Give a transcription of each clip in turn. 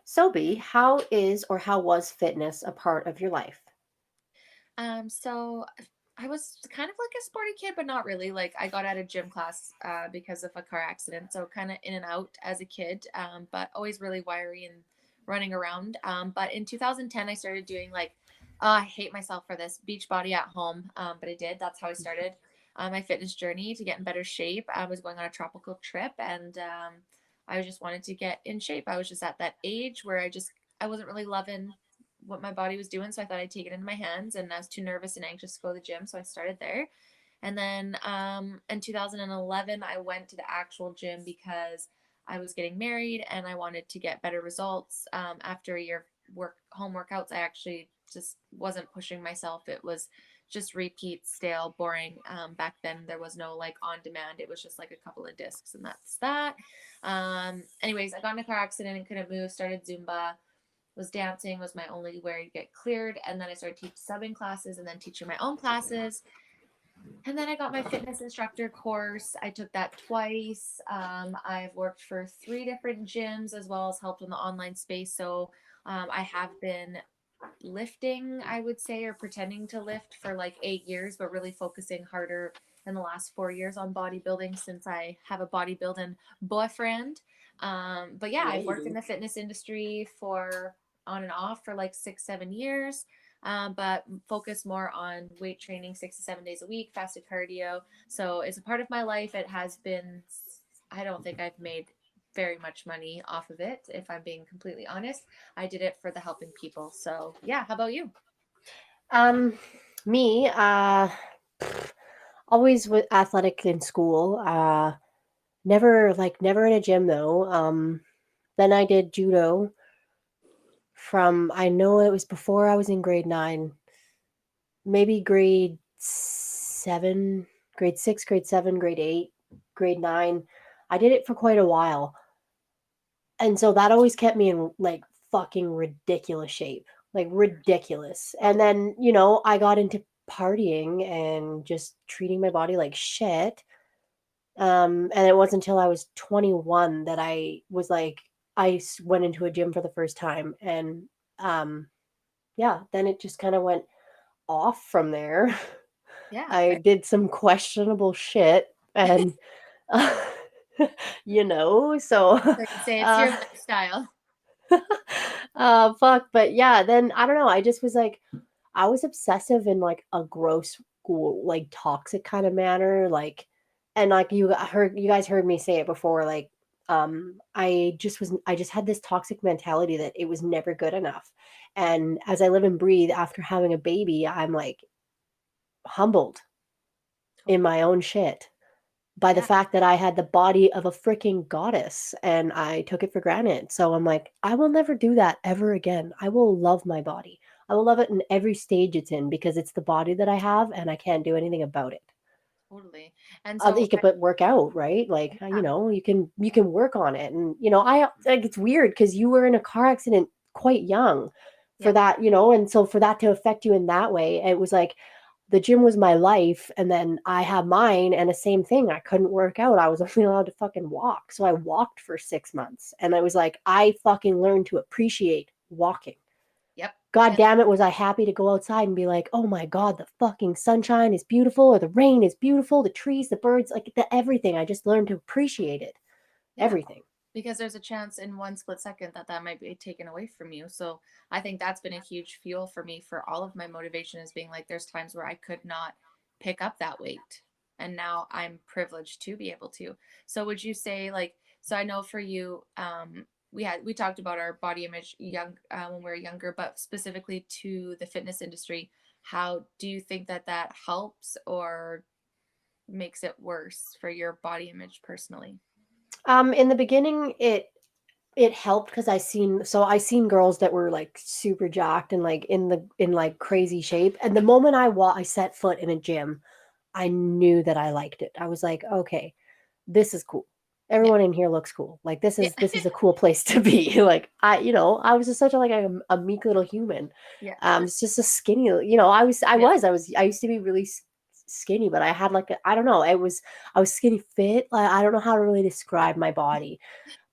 So, B, how is or how was fitness a part of your life? So I was kind of like a sporty kid, but not really. Like I got out of gym class because of a car accident, so kind of in and out as a kid, but always really wiry and running around. But in 2010, I started doing I hate myself for this beach body at home, but I did. That's how I started my fitness journey to get in better shape. I was going on a tropical trip, and I just wanted to get in shape. I was just at that age where I wasn't really loving what my body was doing, so I thought I'd take it into my hands, and I was too nervous and anxious to go to the gym, so I started there. And then in 2011 I went to the actual gym because I was getting married and I wanted to get better results. After a year of home workouts, I actually just wasn't pushing myself. It was just repeat, stale, boring. Back then there was no like on demand. It was just like a couple of discs and that's that. Anyways, I got in a car accident and couldn't move, started Zumba, was dancing was my only way to get cleared, and then I started teaching subbing classes and then teaching my own classes, and then I got my fitness instructor course. I took that twice. I've worked for 3 different gyms as well as helped in the online space, so I have been lifting, I would say, or pretending to lift for like 8 years, but really focusing harder in the last 4 years on bodybuilding since I have a bodybuilding boyfriend. But yeah, Yeah, I've you worked in do. the fitness industry for on and off for like 6, 7 years. But focus more on weight training 6 to 7 days a week, fasted cardio. So it's a part of my life. It has been, I don't think I've made very much money off of it, if I'm being completely honest. I did it for the helping people. So yeah, how about you? Um, Me, always with athletic in school. Never in a gym though. Then I did judo from, I know it was before I was in grade nine, maybe grade seven, grade six, grade seven, grade eight, grade nine. I did it for quite a while. And so that always kept me in like fucking ridiculous shape, like ridiculous. And then, I got into partying and just treating my body like shit. And it wasn't until I was 21 that I was like, went into a gym for the first time. And um, yeah, then it just kind of went off from there. Yeah, I fair. did some questionable shit and, uh, so, So you'd say it's uh, your lifestyle. fuck. But yeah, then I don't know. I just was like, I was obsessive in like a gross, like toxic kind of manner. Like, and like you guys heard me say it before. Like, I just had this toxic mentality that it was never good enough. And as I live and breathe after having a baby, I'm like humbled in Totally. my own shit by the Yeah. fact that I had the body of a freaking goddess and I took it for granted. So I'm like, I will never do that ever again. I will love my body. I will love it in every stage it's in because it's the body that I have and I can't do anything about it. Totally. And so You could but work out, right? Like, yeah, you can work on it. And I like it's weird because you were in a car accident quite young for yep. that, and so for that to affect you in that way, it was like the gym was my life and then I have mine and the same thing. I couldn't work out. I was only allowed to fucking walk. So I walked for 6 months and I was like, I fucking learned to appreciate walking. Yep. God And damn it, was I happy to go outside and be like, oh my God, the fucking sunshine is beautiful or the rain is beautiful, the trees, the birds, like everything. I just learned to appreciate it. yeah, Everything. because there's a chance in one split second that that might be taken away from you. So I think that's been a huge fuel for me for all of my motivation is being like, there's times where I could not pick up that weight. And now I'm privileged to be able to. So would you say like, so I know for you, we talked about our body image when we were younger, but specifically to the fitness industry, how do you think that that helps or makes it worse for your body image personally? In the beginning, it helped because I seen girls that were like super jacked and like in like crazy shape. And the moment I set foot in a gym, I knew that I liked it. I was like, okay, this is cool. Yeah. Everyone in here looks cool. Like this Yeah. is this is a cool place to be. Like I was just such a like a meek little human. Yeah. It's just a skinny. Yeah. I used to be really skinny, but I had like I don't know. I was skinny fit. I don't know how to really describe my body,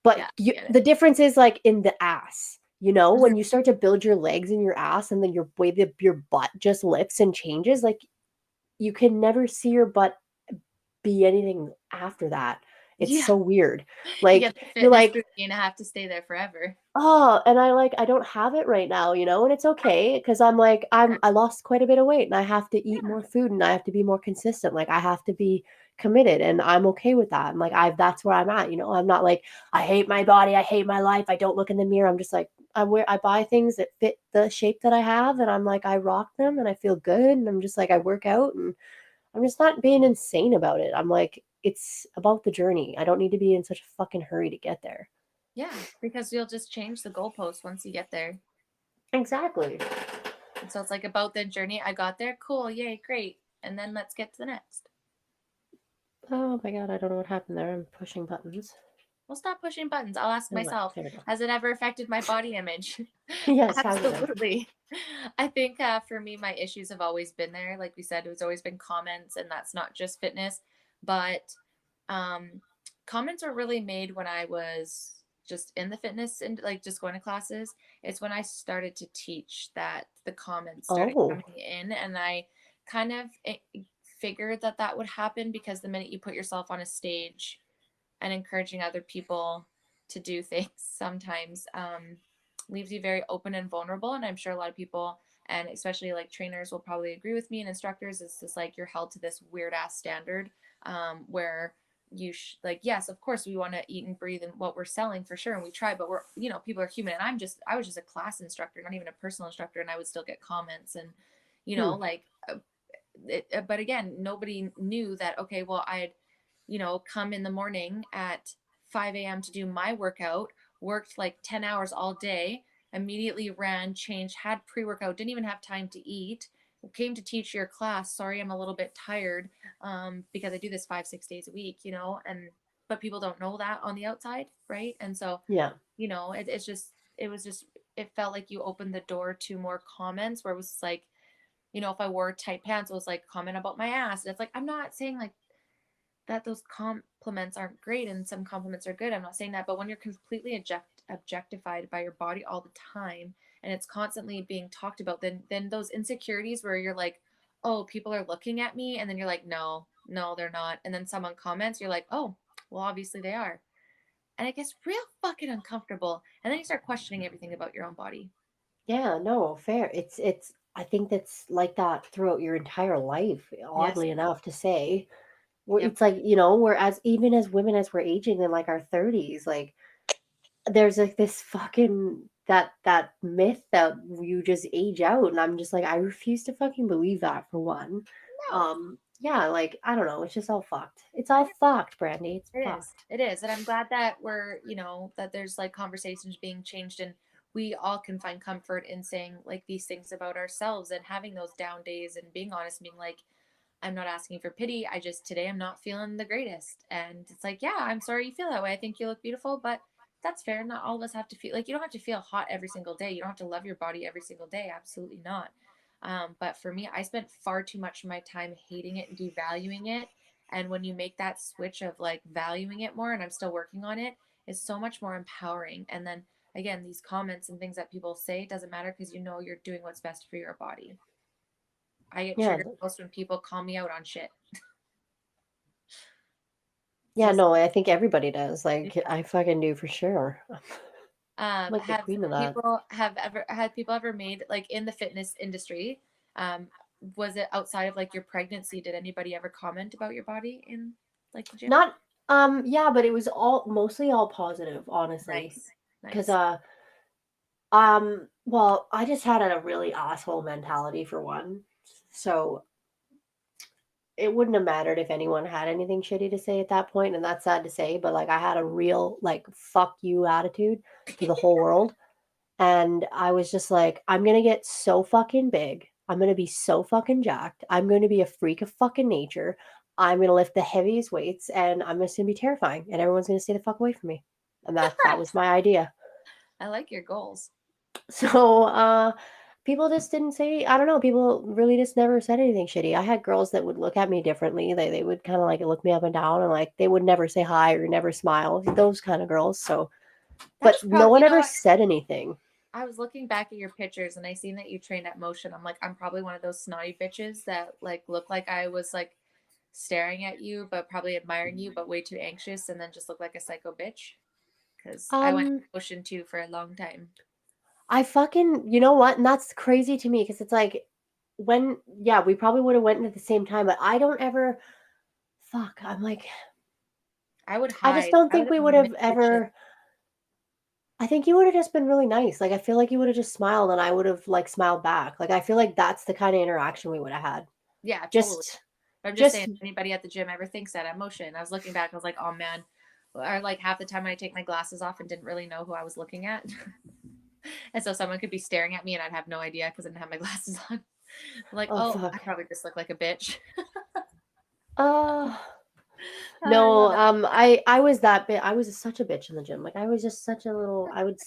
but Yeah. I get it. the difference is like in the ass. You know, Mhm. when you start to build your legs and your ass and then your way that your butt just lifts and changes, like you can never see your butt be anything after that. It's Yeah. so weird. You Like get the you're fitness like, routine to have to stay there forever. oh, and I don't have it right now, you know, and it's okay because I'm like Sure. I lost quite a bit of weight and I have to eat Yeah. more food and I have to be more consistent. Like I have to be committed and I'm okay with that. And like I that's where I'm at, you know. I'm not like I hate my body, I hate my life. I don't look in the mirror. I'm just like I buy things that fit the shape that I have and I'm like I rock them and I feel good and I'm just like I work out and I'm just not being insane about it. I'm like it's about the journey. I don't need to be in such a fucking hurry to get there. Yeah, because you'll just change the goalpost once you get there. Exactly. And so it's like about the journey. I got there, cool, yay, great. And then let's get to the next. Oh my god, I don't know what happened there. I'm pushing buttons. We'll stop pushing buttons. I'll ask Oh, what? myself, There we go. has it ever affected my body image? Yes, has it? Absolutely. I think for me, my issues have always been there. Like we said, it's always been comments, and that's not just fitness, but um, comments were really made when I was just in the fitness and like just going to classes. It's when I started to teach that the comments started Oh, coming in, and I kind of figured that that would happen because the minute you put yourself on a stage and encouraging other people to do things sometimes leaves you very open and vulnerable. And I'm sure a lot of people, and especially like trainers, will probably agree with me, and instructors, it's just like you're held to this weird ass standard where like, yes, of course we want to eat and breathe and what we're selling for sure, and we try, but we're, you know, people are human. And I was just a class instructor, not even a personal instructor, and I would still get comments and, you know, hmm. like but again, nobody knew that, okay, well, I'd, you know, come in the morning at 5 a.m. to do my workout, worked like 10 hours all day, immediately ran, changed, had pre workout, didn't even have time to eat, came to teach your class. Sorry, I'm a little bit tired because I do this 5, 6 days a week, you know, and but people don't know that on the outside, right? And so, Yeah. you know, it's just, it was just, it felt like you opened the door to more comments where it was like, you know, if I wore tight pants, it was like comment about my ass. And it's like, I'm not saying like that those compliments aren't great and some compliments are good. I'm not saying that. But when you're completely objectified by your body all the time and it's constantly being talked about, then those insecurities where you're like, oh, people are looking at me. And then you're like, no, no, they're not. And then someone comments, you're like, oh, well, obviously they are. And it gets real fucking uncomfortable. And then you start questioning everything about your own body. Yeah, no, fair. It's I think that's like that throughout your entire life, Yes. oddly enough to say. Where Yep. it's like, you know, whereas even as women as we're aging in like our 30s, like there's like this fucking that myth that you just age out and I'm just like I refuse to fucking believe that for one. No. Yeah, like I don't know, it's just all fucked. It's all fucked, Brandy. It's It is. fucked. It is. And I'm glad that we're, you know, that there's like conversations being changed and we all can find comfort in saying like these things about ourselves and having those down days and being honest, being like, I'm not asking for pity. I just today I'm not feeling the greatest. And it's like, yeah, I'm sorry you feel that way. I think you look beautiful, but that's fair. Not all of us have to feel like you don't have to feel hot every single day. You don't have to love your body every single day. Absolutely not. But for me, I spent far too much of my time hating it and devaluing it. And when you make that switch of like valuing it more, and I'm still working on it, it's so much more empowering. And then again, these comments and things that people say doesn't matter because you know you're doing what's best for your body. I get Yeah. triggered most when people call me out on shit. Yeah, Just no, I think everybody does. Like yeah. I fucking do for sure. I'm like the Have queen of that. people have ever had people ever made like in the fitness industry? Um, was it outside of like your pregnancy? Did anybody ever comment about your body in like the gym? Not yeah, but it was all mostly all positive, honestly. Nice, Cuz nice. well, I just had a really asshole mentality for one. So it wouldn't have mattered if anyone had anything shitty to say at that point, and that's sad to say, but like I had a real like fuck you attitude to the whole world. And I was just like, I'm gonna get so fucking big. I'm gonna be so fucking jacked. I'm gonna be a freak of fucking nature. I'm gonna lift the heaviest weights and I'm just gonna be terrifying and everyone's gonna stay the fuck away from me. And that was my idea. I like your goals. So people just didn't say I don't know, people really just never said anything shitty. I had girls that would look at me differently. They would kind of like look me up and down and like they would never say hi or never smile. Those kind of girls. So but That's no probably, one you know ever what? said anything. I was looking back at your pictures and I seen that you trained at Motion. I'm like, I'm probably one of those snotty bitches that like look like I was like staring at you, but probably admiring you, but way too anxious, and then just look like a psycho bitch. Because I went Um, Motion too for a long time. I fucking, you know what? And that's crazy to me because it's like when, yeah, we probably would have went at the same time, but I don't ever, fuck, I'm like, I would I just hide. don't I would think have we would missed have the shit. ever, I think you would have just been really nice. Like, I feel like you would have just smiled and I would have like smiled back. Like, I feel like that's the kind of interaction we would have had. Yeah, totally. Just, But I'm just saying, just, if anybody at the gym ever thinks that at Motion, I was looking back, I was like, oh man. Or like half the time I take my glasses off and didn't really know who I was looking at. And so someone could be staring at me and I'd have no idea because I didn't have my glasses on. Like, oh, oh, I fuck. probably just look like a bitch. Uh, I no, love that. I was that bit. I was such a bitch in the gym. Like I was just such a little. I You're was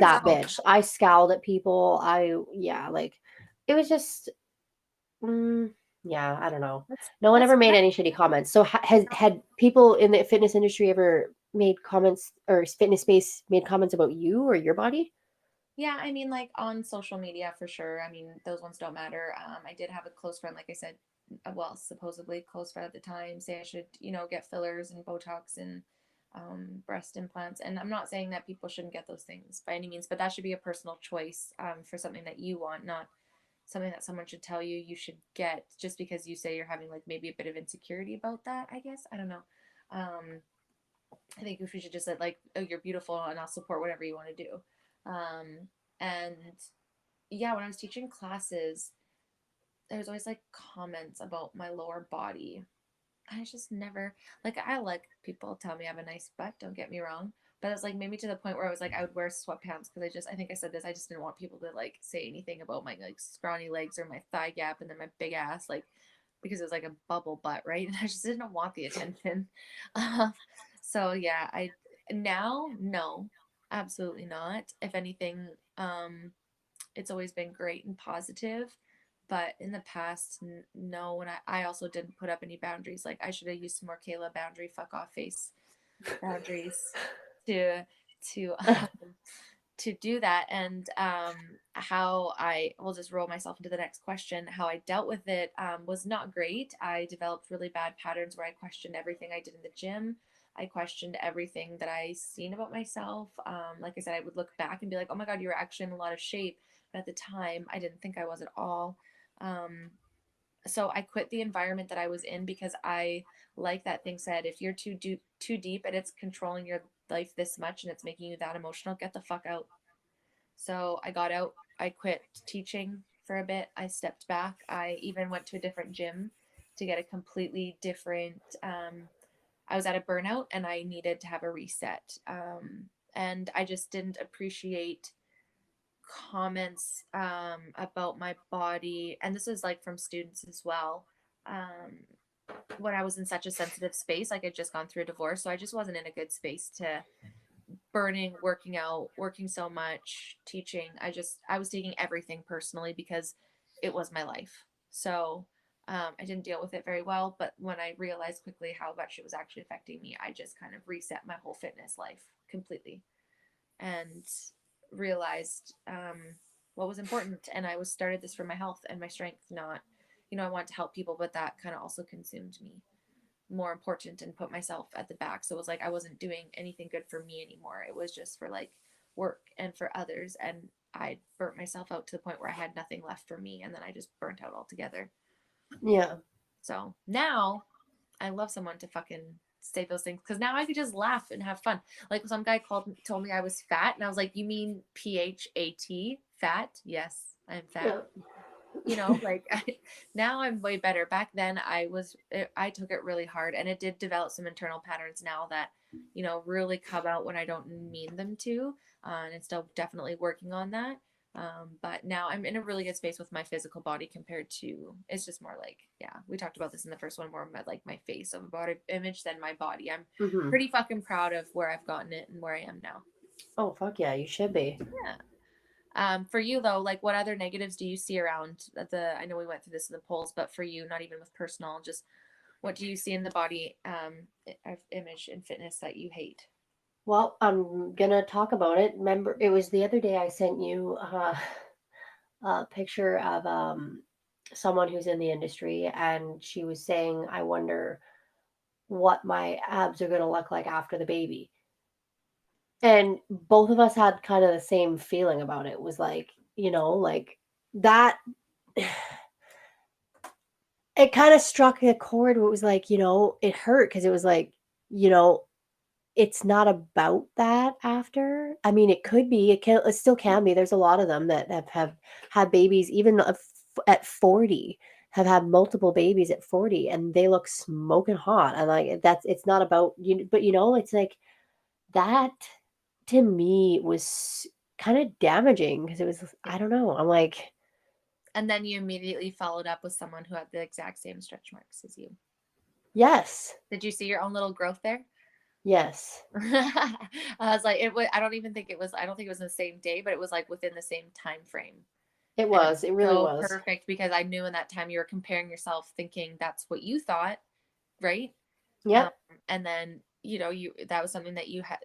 that yourself. bitch. I scowled at people. Yeah, like it was just. Yeah, I don't know. No one That's ever made fine. any shitty comments. So has had people in the fitness industry ever made comments or fitness space made comments about you or your body? Yeah, I mean, like on social media for sure. I mean, those ones don't matter. I did have a close friend, like I said, well, supposedly close friend at the time, say I should, get fillers and Botox and breast implants. And I'm not saying that people shouldn't get those things by any means, but that should be a personal choice for something that you want, not something that someone should tell you you should get just because you say you're having like maybe a bit of insecurity about that, I guess. I don't know. I think if we should just say like, oh, you're beautiful and I'll support whatever you want to do. And yeah, when I was teaching classes, there was always like comments about my lower body. I just never like I like people tell me I have a nice butt, don't get me wrong. But it's like maybe to the point where I was like I would wear sweatpants because I think I said this, I just didn't want people to like say anything about my like scrawny legs or my thigh gap and then my big ass, like because it was like a bubble butt, right? And I just didn't want the attention. Uh, so yeah, I now no, absolutely not. If anything, it's always been great and positive, but in the past, no. And I also didn't put up any boundaries. Like I should have used some more Kayla boundary fuck off face boundaries to to to do that. And how I will just roll myself into the next question. How I dealt with it was not great. I developed really bad patterns where I questioned everything I did in the gym. I questioned everything that I seen about myself. Like I said, I would look back and be like, "Oh my God, you were actually in a lot of shape." But at the time, I didn't think I was at all. Um, so I quit the environment that I was in because I, like that thing said, if you're too deep and it's controlling your life this much and it's making you that emotional, get the fuck out. So I got out. I quit teaching for a bit. I stepped back. I even went to a different gym to get a completely different. I was at a burnout and I needed to have a reset. And I just didn't appreciate comments about my body. And this was like from students as well. When I was in such a sensitive space, like I'd just gone through a divorce. So I just wasn't in a good space to burning, working out, working so much, teaching. I was taking everything personally because it was my life. So I didn't deal with it very well. But when I realized quickly how much it was actually affecting me, I just kind of reset my whole fitness life completely and realized what was important. And I was started this for my health and my strength, not, I want to help people, but that kind of also consumed me more important and put myself at the back. So it was like I wasn't doing anything good for me anymore. It was just for like work and for others. And I burnt myself out to the point where I had nothing left for me. And then I just burnt out altogether. Yeah. So now I love someone to fucking say those things because now I could just laugh and have fun. Like some guy told me I was fat, and I was like, "You mean PHAT? Fat? Yes, I'm fat." Yeah. Like now I'm way better. Back then I took it really hard, and it did develop some internal patterns now that really come out when I don't mean them to, and it's still definitely working on that. But now I'm in a really good space with my physical body compared to it's just more like, yeah, we talked about this in the first one, more about like my face of a body image than my body. I'm Hmm. pretty fucking proud of where I've gotten it and where I am now. Oh fuck yeah, you should be. Yeah. For you though, like what other negatives do you see around I know we went through this in the polls, but for you, not even with personal, just what do you see in the body image and fitness that you hate? Well, I'm gonna talk about it. Remember, it was the other day I sent you a picture of someone who's in the industry, and she was saying, "I wonder what my abs are gonna look like after the baby." And both of us had kind of the same feeling about it. It was like, like that. It kind of struck a chord where it was like, it hurt because it was like, you know, it's not about that after. I mean, it could be. It still can be. There's a lot of them that have had babies even at 40, have had multiple babies at 40, and they look smoking hot. And like it's not about you, but it's like that to me was kind of damaging because it was, Yeah. I don't know. I'm like, And then you immediately followed up with someone who had the exact same stretch marks as you. yes, Did you see your own little growth there? yes, I was like, it was. I don't even think it was. I don't think it was in the same day, but it was like within the same time frame. it And it's was. It really so was. perfect because I knew in that time you were comparing yourself, thinking that's what you thought, right? Um, Yep, and then you that was something that you had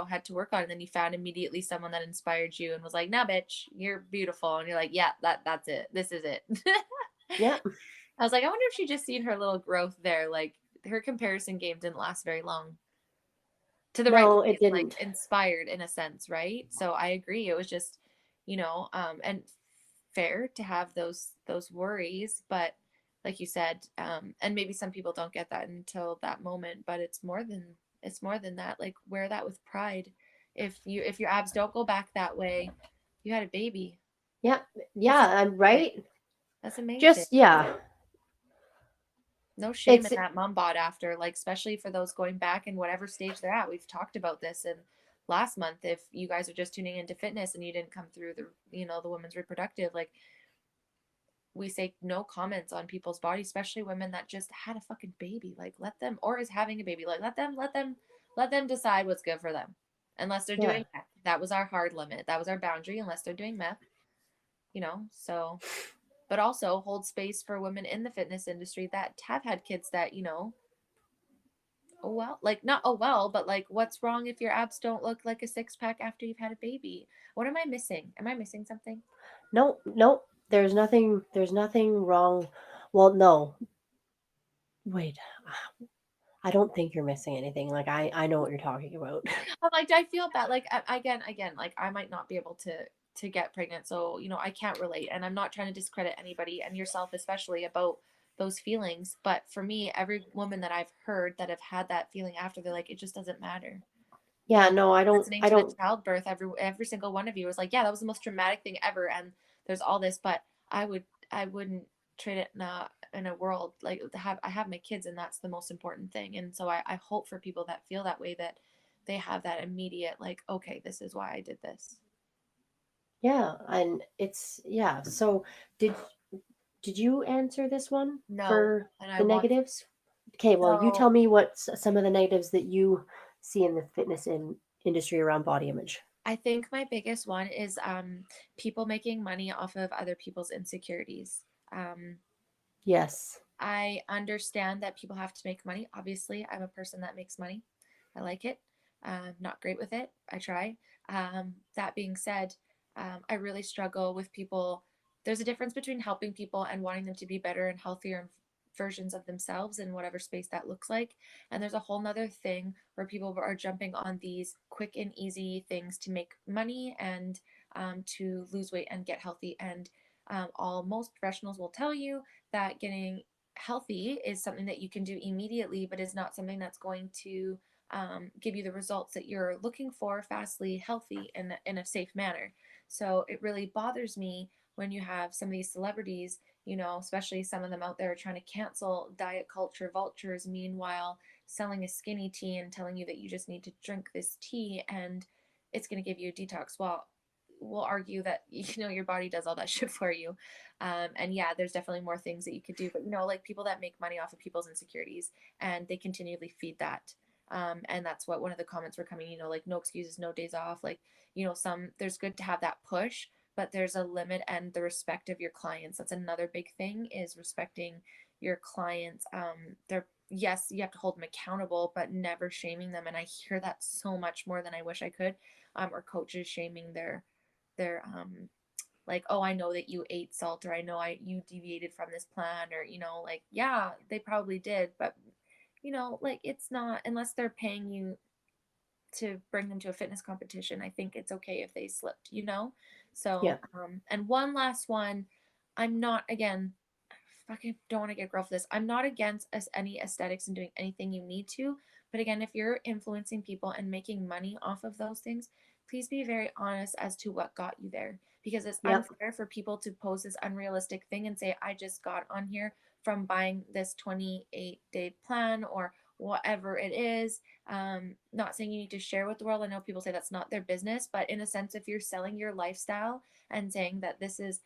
had to work on, and then you found immediately someone that inspired you and was like, "Nah, bitch, you're beautiful," and you're like, "Yeah, that's it. This is it." yep. I was like, I wonder if she just seen her little growth there. Like her comparison game didn't last very long to the right No, it ways, like didn't. inspired in a sense, right? So I agree. It was just, and fair to have those worries, but like you said, and maybe some people don't get that until that moment, but it's more than that. Like wear that with pride. If your abs don't go back that way, you had a baby. Yep. That's Yeah, I'm amazing. right. That's amazing. Just yeah. No shame in It's that mom bod after, like, especially for those going back in whatever stage they're at. We've talked about this in last month. If you guys are just tuning into fitness and you didn't come through the women's reproductive, like, we say no comments on people's bodies, especially women that just had a fucking baby. Like, let them, or is having a baby. Like, let them decide what's good for them. Unless they're yeah. doing meth. That was our hard limit. That was our boundary, unless they're doing meth, so, but also hold space for women in the fitness industry that have had kids that, oh well, like not oh well, but like what's wrong if your abs don't look like a six pack after you've had a baby? What am I missing? Am I missing something? No, no. There's nothing wrong. Well, no. Wait. I don't think you're missing anything. Like I know what you're talking about. I'm like, I feel bad. Like again, like I might not be able to get pregnant, so I can't relate, and I'm not trying to discredit anybody and yourself especially about those feelings. But for me, every woman that I've heard that have had that feeling after, they're like, it just doesn't matter. Yeah, no, I don't Listening I to the don't childbirth, every single one of you was like, yeah, that was the most traumatic thing ever, and there's all this, but I wouldn't trade it in a world like I have my kids, and that's the most important thing. And so I hope for people that feel that way, that they have that immediate, like, okay, this is why I did this. yeah, and it's yeah. So did did you answer this one No, for and I the want negatives? Okay, well, you so tell me what some of the negatives that you see in the fitness industry around body image. I think my biggest one is people making money off of other people's insecurities. Yes. I understand that people have to make money. Obviously, I'm a person that makes money. I like it. Not great with it. I try. That being said, I really struggle with people. There's a difference between helping people and wanting them to be better and healthier versions of themselves in whatever space that looks like. And there's a whole nother thing where people are jumping on these quick and easy things to make money and to lose weight and get healthy. And all most professionals will tell you that getting healthy is something that you can do immediately, but is not something that's going to give you the results that you're looking for fastly, healthy, and in a safe manner. So it really bothers me when you have some of these celebrities, especially some of them out there trying to cancel diet culture vultures, meanwhile selling a skinny tea and telling you that you just need to drink this tea and it's going to give you a detox. Well, we'll argue that your body does all that shit for you, and yeah, there's definitely more things that you could do, but like people that make money off of people's insecurities and they continually feed that, and that's what one of the comments were coming, like no excuses, no days off, like some there's good to have that push, but there's a limit, and the respect of your clients, that's another big thing, is respecting your clients, their yes, you have to hold them accountable, but never shaming them. And I hear that so much more than I wish I could. Or coaches shaming their like, oh, I know that you ate salt, or I know you deviated from this plan, or like, yeah, they probably did, but like, it's not, unless they're paying you to bring them to a fitness competition, I think it's okay if they slipped. Yeah. So, and one last one, I'm not, again, fucking don't want to get girl for this. I'm not against any aesthetics and doing anything you need to. But again, if you're influencing people and making money off of those things, please be very honest as to what got you there. Because it's Yep. unfair for people to pose this unrealistic thing and say, I just got on here from buying this 28-day plan or whatever it is. Not saying you need to share with the world. I know people say that's not their business, but in a sense, if you're selling your lifestyle and saying that this is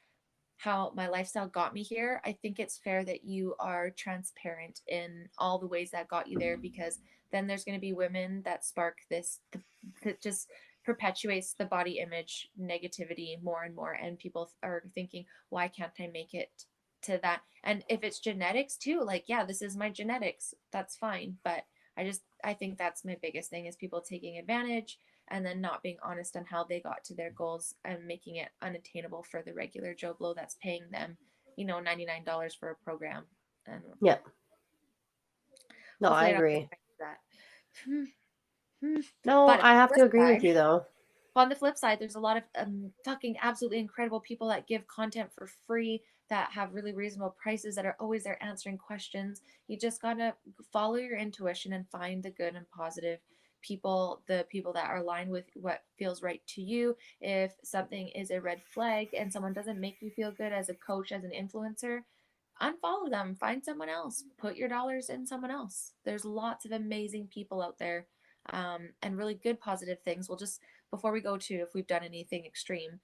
how my lifestyle got me here, I think it's fair that you are transparent in all the ways that got you there, because then there's going to be women that spark this that just perpetuates the body image negativity more and more, and people are thinking, why can't I make it to that? And if it's genetics too, like, yeah, this is my genetics, that's fine, but I think that's my biggest thing, is people taking advantage and then not being honest on how they got to their goals and making it unattainable for the regular Joe Blow that's paying them, $99 for a program. And Yeah. No, I hopefully I don't get agree. that. No, But on I the have to flip agree with side, you though. there's a lot of fucking absolutely incredible people that give content for free, that have really reasonable prices, that are always there answering questions. You just gotta follow your intuition and find the good and positive people, the people that are aligned with what feels right to you. If something is a red flag and someone doesn't make you feel good as a coach, as an influencer, unfollow them, find someone else, put your dollars in someone else. There's lots of amazing people out there, and really good positive things. We'll just, before we go to if we've done anything extreme,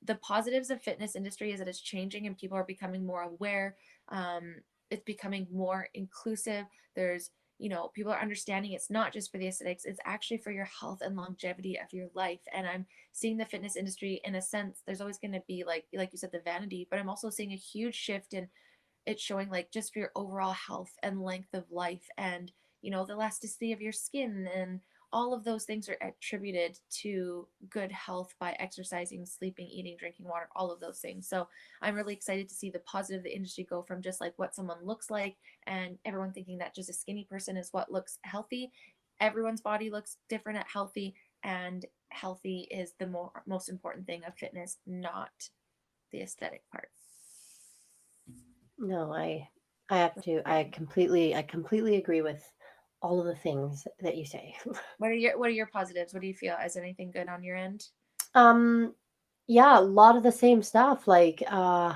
the positives of fitness industry is that it's changing and people are becoming more aware. It's becoming more inclusive. There's people are understanding it's not just for the aesthetics, it's actually for your health and longevity of your life. And I'm seeing the fitness industry, in a sense, there's always going to be, like you said, the vanity, but I'm also seeing a huge shift in it's showing, like, just for your overall health and length of life, and the elasticity of your skin, and all of those things are attributed to good health by exercising, sleeping, eating, drinking water, all of those things. So I'm really excited to see the positive of the industry go from just like what someone looks like, and everyone thinking that just a skinny person is what looks healthy. Everyone's body looks different at healthy, and healthy is the most important thing of fitness, not the aesthetic part. No, I have to. I completely agree with all of the things that you say. What are your positives? What do you feel? Is anything good on your end? um yeah, a lot of the same stuff, like out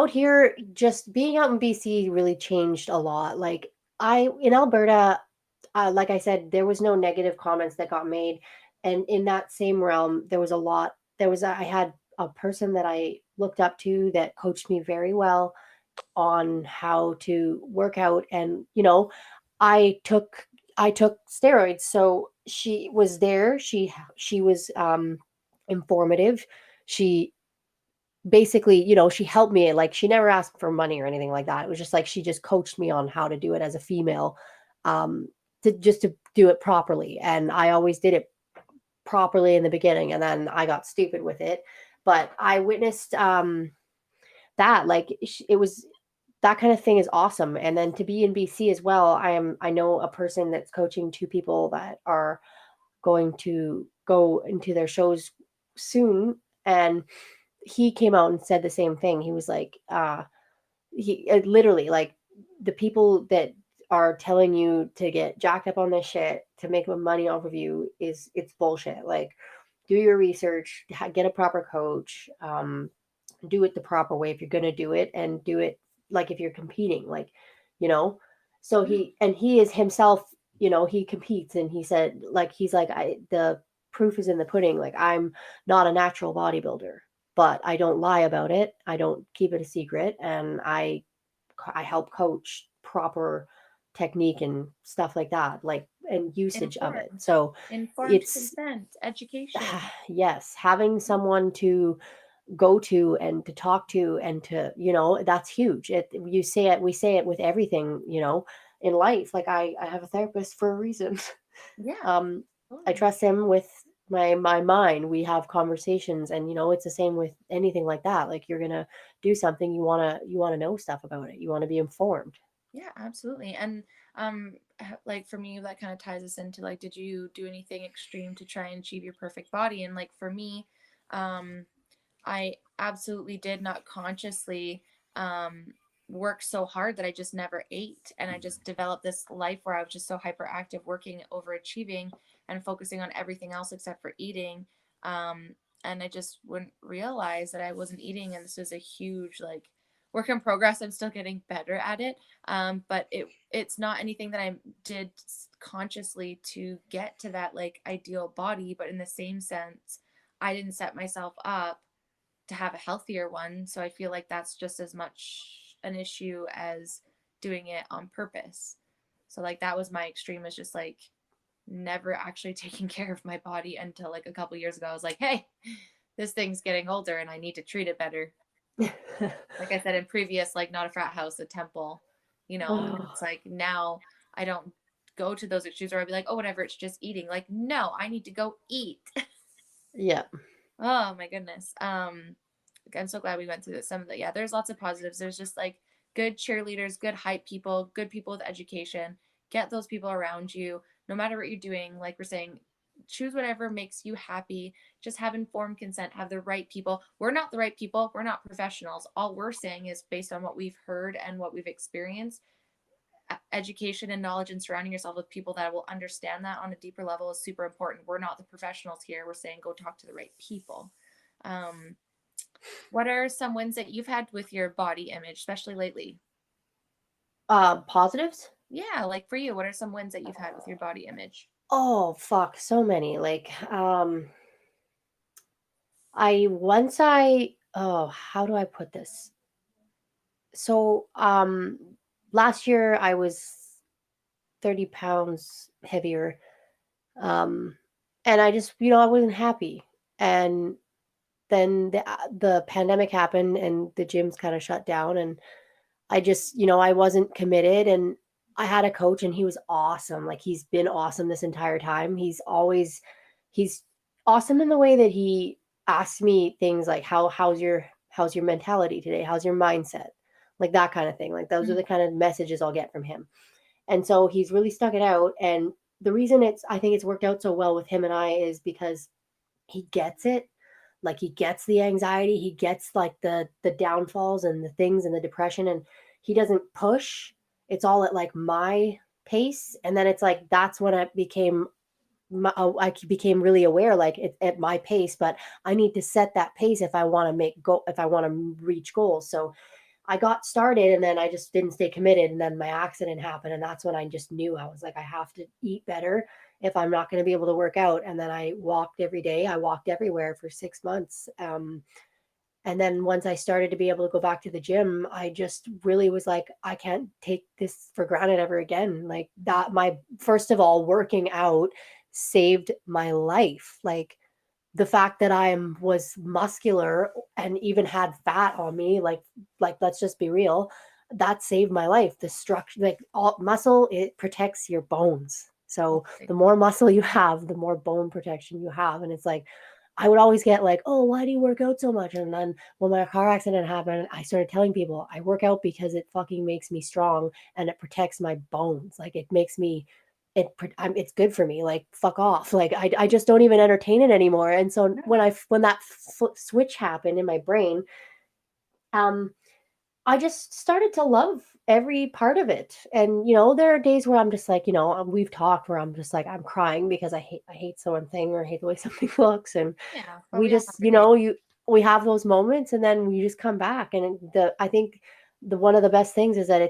here, just being out in BC really changed a lot. Like, I in Alberta, like I said, there was no negative comments that got made, and in that same realm, there was a lot. I had a person that I looked up to that coached me very well on how to work out, and I took I took steroids, so she was there. She was informative. She basically, she helped me. Like, she never asked for money or anything like that. It was just like she just coached me on how to do it as a female, um, to do it properly. And I always did it properly in the beginning, and then I got stupid with it. But I witnessed that, like, it was that kind of thing is awesome. And then to be in BC as well, I know a person that's coaching two people that are going to go into their shows soon, and he came out and said the same thing. He was like, he literally, like, the people that are telling you to get jacked up on this shit to make money off of you, it's bullshit. Like, do your research, get a proper coach, do it the proper way if you're going to do it, and do it like if you're competing, like, you know. So he is himself, he competes, and he said, like, he's like, I the proof is in the pudding. Like, I'm not a natural bodybuilder, but I don't lie about it. I don't keep it a secret, and I help coach proper technique and stuff like that, like, and usage of it. Informed, So informed it's consent, education. yes, having someone to go to and to talk to and to, that's huge. You say it, we say it with everything, in life. Like I have a therapist for a reason. Yeah, um I totally. trust him with my mind. We have conversations, and it's the same with anything like that. Like you're gonna do something, you want to know stuff about it, you want to be informed. Yeah, absolutely. And like for me, that kind of ties us into like, did you do anything extreme to try and achieve your perfect body? And like for me, um, I absolutely did not consciously um, work so hard that I just never ate. And I just developed this life where I was just so hyperactive, working, overachieving, and focusing on everything else except for eating. Um, and I just wouldn't realize that I wasn't eating. And this was a huge, like, work in progress. I'm still getting better at it. But it's not anything that I did consciously to get to that like ideal body. But in the same sense, I didn't set myself up to have a healthier one. So I feel like that's just as much an issue as doing it on purpose. So like that was my extreme, is just like never actually taking care of my body until like a couple years ago. I was like, hey, this thing's getting older and I need to treat it better. Like I said in previous, like not a frat house, a temple, and Oh, it's like now I don't go to those extremes where I'd be like, oh, whatever, it's just eating. Like, no, I need to go eat. yeah. Oh my goodness. I'm so glad we went through this. Some of the, yeah, there's lots of positives. There's just like good cheerleaders, good hype people, good people with education. Get those people around you, no matter what you're doing. Like we're saying, choose whatever makes you happy. Just have informed consent, have the right people. We're not the right people. We're not professionals. All we're saying is based on what we've heard and what we've experienced. Education and knowledge and surrounding yourself with people that will understand that on a deeper level is super important. We're not the professionals here. We're saying go talk to the right people. Um, what are some wins that you've had with your body image, especially lately? Positives. Yeah, like for you, what are some wins that you've had with your body image? Oh fuck, so many. Like I once I oh, how do I put this? So last year I was 30 pounds heavier. Um and I just, I wasn't happy. And then the pandemic happened and the gyms kind of shut down, and I just, I wasn't committed. And I had a coach, and he was awesome. Like he's been awesome this entire time. He's awesome in the way that he asked me things like how's your mentality today? How's your mindset? Like that kind of thing. Like those are Mhm. the kind of messages I'll get from him. And so he's really stuck it out. And the reason I think it's worked out so well with him and I is because he gets it. Like he gets the anxiety, he gets like the downfalls and the things and the depression, and he doesn't push. It's all at like my pace. And then it's like that's when I became really aware, like at my pace, but I need to set that pace if I want to if I want to reach goals. So I got started, and then I just didn't stay committed, and then my accident happened, and that's when I just knew. I was like, I have to eat better if I'm not going to be able to work out. And then I walked every day. I walked everywhere for 6 months. And then once I started to be able to go back to the gym, I just really was like, I can't take this for granted ever again. Like that, my first of all, working out saved my life. Like the fact that was muscular and even had fat on me, like let's just be real, that saved my life. The structure, like all muscle, it protects your bones. So Totally. the more muscle you have, the more bone protection you have. And it's like I would always get like, oh, why do you work out so much? And then when my car accident happened, I started telling people I work out because it fucking makes me strong and it protects my bones. Like it makes me it's good for me. Like fuck off. Like I just don't even entertain it anymore. And so No. when that switch happened in my brain, um, I just started to love every part of it. And there are days where I'm just like, we've talked where I'm just like I'm crying because I hate something or I hate the way something looks, and Yeah, but we we all have just, our days. we have those moments, and then we just come back. And I think the one of the best things is that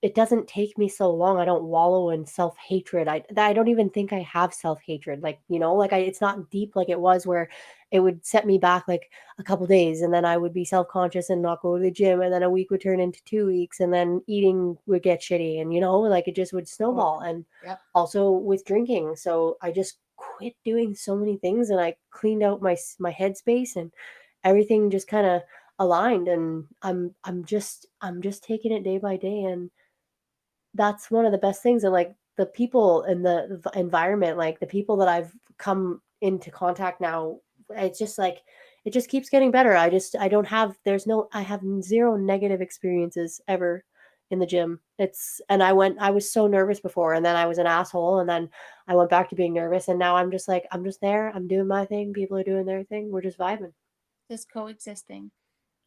it doesn't take me so long. I don't wallow in self-hatred. I don't even think I have self-hatred. Like, like it's not deep like it was, where it would set me back like a couple days, and then I would be self-conscious and not go to the gym, and then a week would turn into 2 weeks, and then eating would get shitty, and like it just would snowball. Totally. And Yep. also with drinking. So I just quit doing so many things, and I cleaned out my headspace, everything just kind of aligned, and I'm just taking it day by day, and that's one of the best things. And like the people in the environment, like the people that I've come into contact now, it's just like it just keeps getting better. I don't have there's no I have zero negative experiences ever in the gym. It's and I was so nervous before, and then I was an asshole, and then I went back to being nervous, and now I'm just like I'm just there, I'm doing my thing, people are doing their thing, we're just vibing. Just coexisting.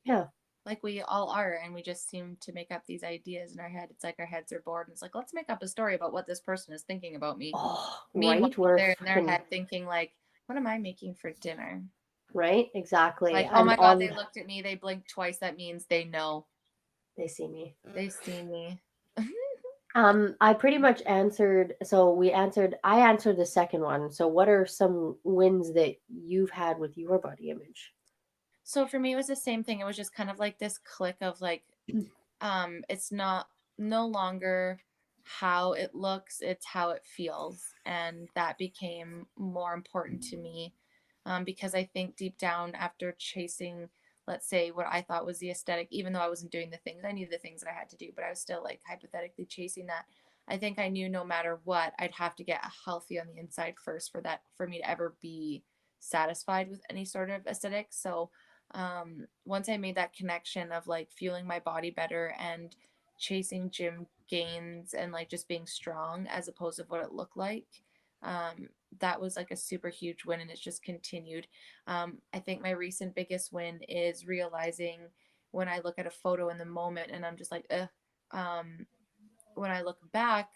Yeah. Like we all are, and we just seem to make up these ideas in our head. It's like our heads are bored, and it's like, let's make up a story about what this person is thinking about me. Oh, Meanwhile, right, we're they're in their freaking head thinking like, what am I making for dinner? right, exactly. Like, oh And my God, on they looked at me, they blinked twice. That means they know. they see me. They see me. I pretty much answered. So I answered the second one. So, what are some wins that you've had with your body image? So for me, it was the same thing. It was just kind of like this click of like, it's not no longer how it looks, it's how it feels. And that became more important to me, because I think deep down, after chasing, let's say, what I thought was the aesthetic, even though I wasn't doing the things, I knew the things that I had to do, but I was still like hypothetically chasing that. I think I knew no matter what, I'd have to get healthy on the inside first for me to ever be satisfied with any sort of aesthetic. So once I made that connection of like fueling my body better and chasing gym gains and like just being strong as opposed to what it looked like, um, that was like a super huge win, and it's just continued. I think my recent biggest win is realizing when I look at a photo in the moment and I'm just like, ugh, when I look back,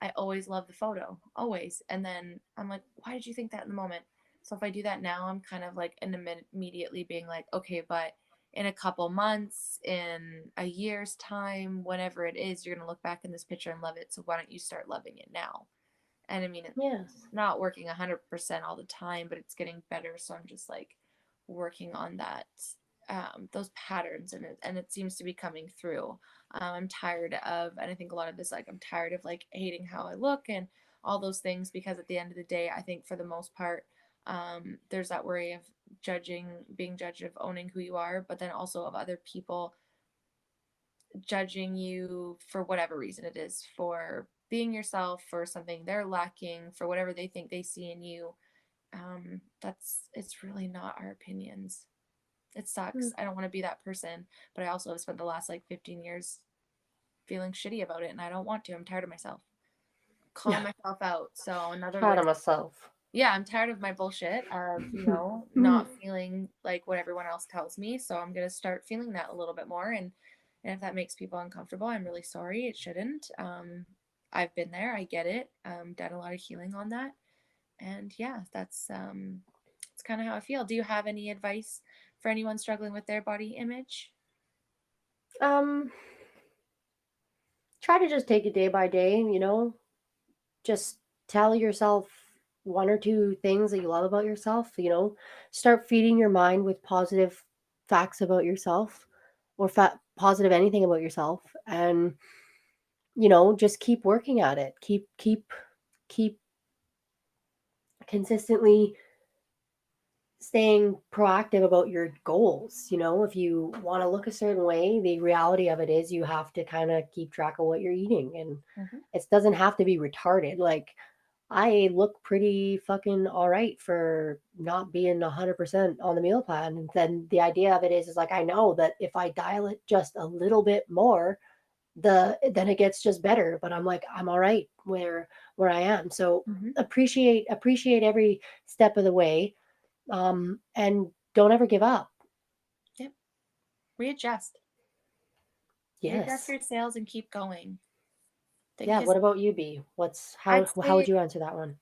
I always love the photo, always. And then I'm like, why did you think that in the moment? So if I do that now, I'm kind of like immediately being like, okay, but in a couple months, in a year's time, whenever it is, you're going to look back in this picture and love it. So why don't you start loving it now? And I mean, it's Yes. not working 100% all the time, but it's getting better. So I'm just like working on that, those patterns, and it seems to be coming through. I'm tired of, and I think a lot of this, like, I'm tired of like hating how I look and all those things, because at the end of the day, I think for the most part, there's that worry of being judged, of owning who you are, but then also of other people judging you for whatever reason it is, for being yourself, for something they're lacking, for whatever they think they see in you. It's really not our opinions. It Mm. sucks. I don't want to be that person, but I also have spent the last like 15 years feeling shitty about it, and I don't want to. I'm tired of myself calling myself out. So another Proud win. of myself. Yeah, I'm tired of my bullshit of, Mm. not feeling like what everyone else tells me. So I'm going to start feeling that a little bit more. And if that makes people uncomfortable, I'm really sorry. It shouldn't. I've been there. I get it. Done a lot of healing on that. And yeah, that's kind of how I feel. Do you have any advice for anyone struggling with their body image? Um, Try to just take it day by day, you know, just tell yourself one or two things that you love about yourself, you know, start feeding your mind with positive facts about yourself or positive anything about yourself, and you know, just keep working at it. Keep consistently staying proactive about your goals. You know, if you want to look a certain way, the reality of it is you have to kind of keep track of what you're eating, and Mm-hmm. it doesn't have to be retarded. Like I look pretty fucking all right for not being 100% on the meal plan. And then the idea of it is like I know that if I dial it just a little bit more, then it gets just better. But I'm like I'm all right where I am. So Mm-hmm. appreciate every step of the way, and don't ever give up. Yep. Readjust. Readjust Yes. your sails and keep going. Yeah. Because What about you, B? I'd How would say you answer that one?